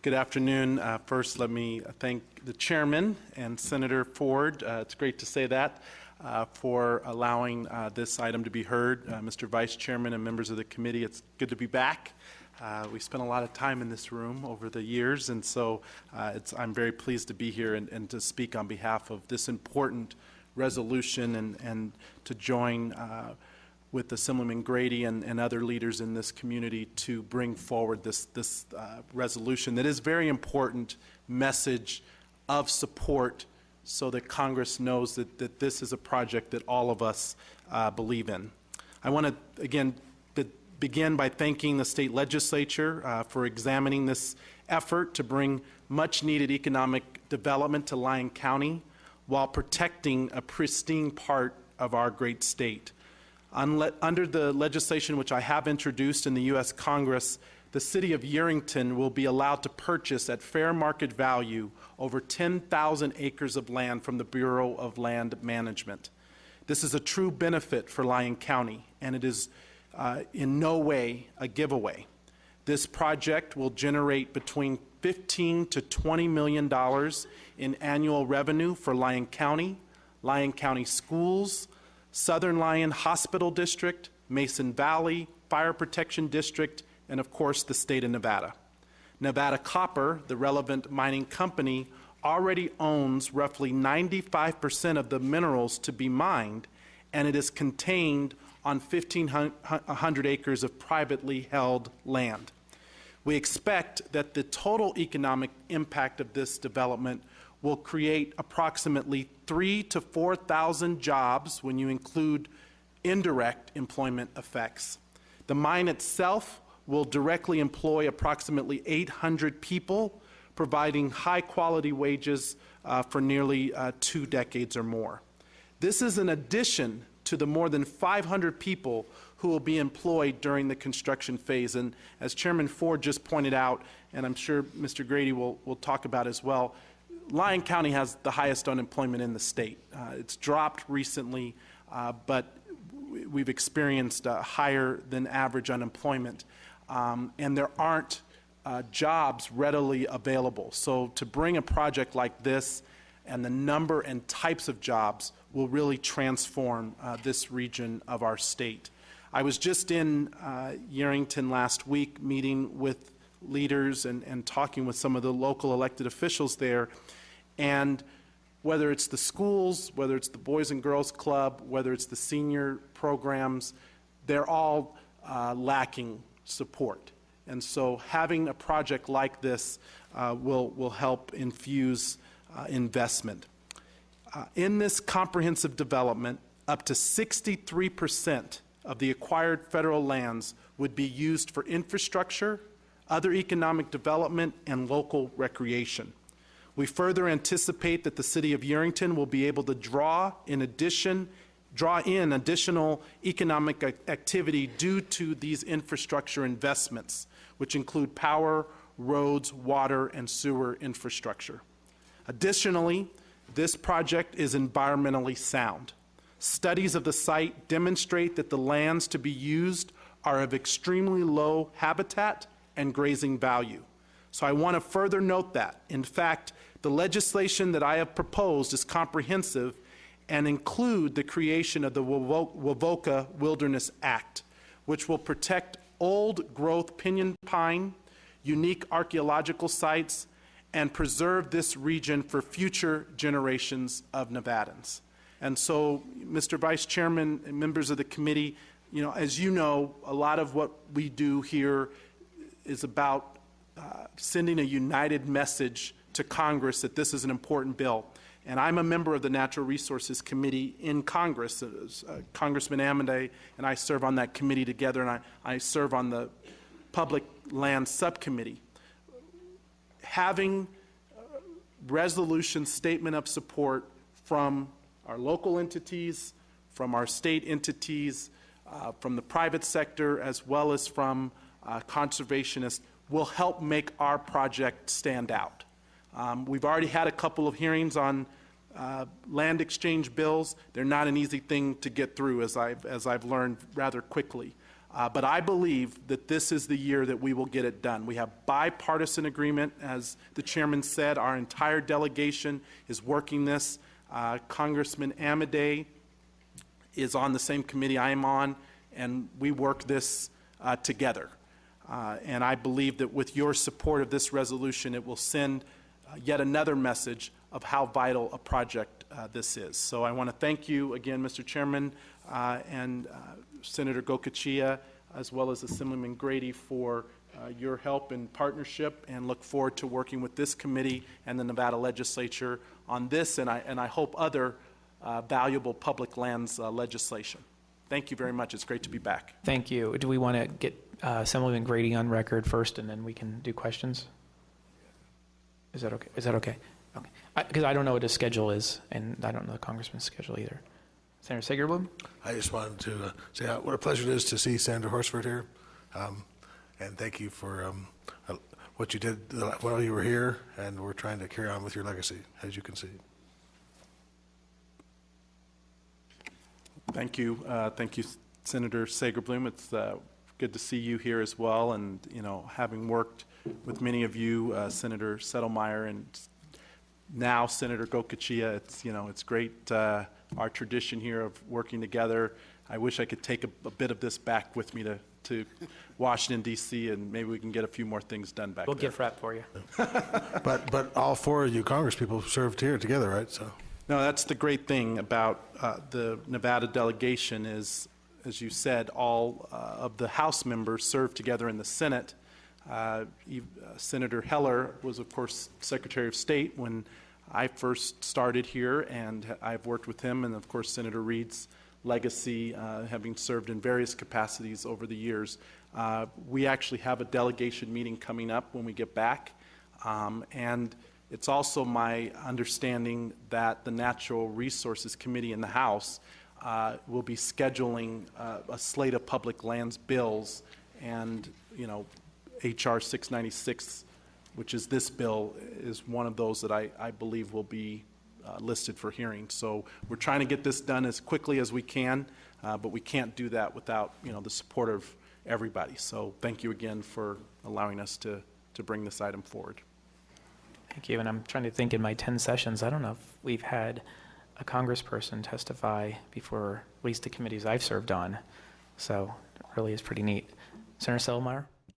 Good afternoon. First, let me thank the chairman and Senator Ford. It's great to say that for allowing this item to be heard. Mr. Vice Chairman and members of the committee, it's good to be back. We spent a lot of time in this room over the years, and so I'm very pleased to be here and to speak on behalf of this important resolution and to join with Assemblyman Grady and other leaders in this community to bring forward this resolution that is very important message of support so that Congress knows that this is a project that all of us believe in. I want to, again, begin by thanking the state legislature for examining this effort to bring much-needed economic development to Lyon County while protecting a pristine part of our great state. Under the legislation which I have introduced in the U.S. Congress, the city of Yerington will be allowed to purchase at fair market value over 10,000 acres of land from the Bureau of Land Management. This is a true benefit for Lyon County, and it is in no way a giveaway. This project will generate between $15 to $20 million in annual revenue for Lyon County schools, Southern Lyon Hospital District, Mason Valley Fire Protection District, and of course the state of Nevada. Nevada Copper, the relevant mining company, already owns roughly 95% of the minerals to be mined, and it is contained on 1,500 acres of privately held land. We expect that the total economic impact of this development will create approximately 3,000 to 4,000 jobs when you include indirect employment effects. The mine itself will directly employ approximately 800 people, providing high-quality wages for nearly 2 decades or more. This is in addition to the more than 500 people who will be employed during the construction phase. And as Chairman Ford just pointed out, and I'm sure Mr. Grady will talk about as well, Lyon County has the highest unemployment in the state. It's dropped recently, but we've experienced higher than average unemployment, and there aren't jobs readily available. So to bring a project like this and the number and types of jobs will really transform this region of our state. I was just in Yerington last week meeting with leaders and talking with some of the local elected officials there, and whether it's the schools, whether it's the Boys and Girls Club, whether it's the senior programs, they're all lacking support. And so having a project like this will help infuse investment. In this comprehensive development, up to 63% of the acquired federal lands would be used for infrastructure, other economic development, and local recreation. We further anticipate that the city of Yerington will be able to draw in additional economic activity due to these infrastructure investments, which include power, roads, water, and sewer infrastructure. Additionally, this project is environmentally sound. Studies of the site demonstrate that the lands to be used are of extremely low habitat and grazing value. So I want to further note that. In fact, the legislation that I have proposed is comprehensive and include the creation of the Wovoka Wilderness Act, which will protect old growth pinyon pine, unique archaeological sites, and preserve this region for future generations of Nevadans. And so, Mr. Vice Chairman and members of the committee, as you know, a lot of what we do here is about sending a united message to Congress that this is an important bill. And I'm a member of the Natural Resources Committee in Congress. Congressman Amodei and I serve on that committee together, and I serve on the Public Land Subcommittee. Having resolution statement of support from our local entities, from our state entities, from the private sector, as well as from conservationists, will help make our project stand out. We've already had a couple of hearings on land exchange bills. They're not an easy thing to get through, as I've learned rather quickly. But I believe that this is the year that we will get it done. We have bipartisan agreement, as the chairman said. Our entire delegation is working this. Congressman Amodei is on the same committee I am on, and we work this together. And I believe that with your support of this resolution, it will send yet another message of how vital a project this is. So I want to thank you again, Mr. Chairman, and Senator Gokachia, as well as Assemblyman Grady, for your help and partnership, and look forward to working with this committee and the Nevada Legislature on this, and I hope other valuable public lands legislation. Thank you very much. It's great to be back. Thank you. Do we want to get Assemblyman Grady on record first, and then we can do questions? Is that okay? Is that okay? Okay. Because I don't know what his schedule is, and I don't know the Congressman's schedule either. Senator Sagerblum? I just wanted to say what a pleasure it is to see Senator Horsford here. And thank you for what you did while you were here, and we're trying to carry on with your legacy, as you can see. Thank you. Thank you, Senator Sagerblum. It's good to see you here as well. And, you know, having worked with many of you, Senator Settlemeyer and now Senator Gokachia, it's great, our tradition here of working together. I wish I could take a bit of this back with me to Washington, D.C., and maybe we can get a few more things done back there. We'll gift wrap for you. But all four of you Congress people served here together, right? So. No, that's the great thing about the Nevada delegation is, as you said, all of the House members served together in the Senate. Senator Heller was, of course, Secretary of State when I first started here, and I've worked with him, and of course Senator Reed's legacy, having served in various capacities over the years. We actually have a delegation meeting coming up when we get back, and it's also my understanding that the Natural Resources Committee in the House will be scheduling a slate of public lands bills, and H.R. 696, which is this bill, is one of those that I believe will be listed for hearing. So we're trying to get this done as quickly as we can, but we can't do that without the support of everybody. So thank you again for allowing us to bring this item forward. Thank you. And I'm trying to think, in my 10 sessions, I don't know if we've had a congressperson testify before at least the committees I've served on. So it really is pretty neat. Senator Settlemeyer?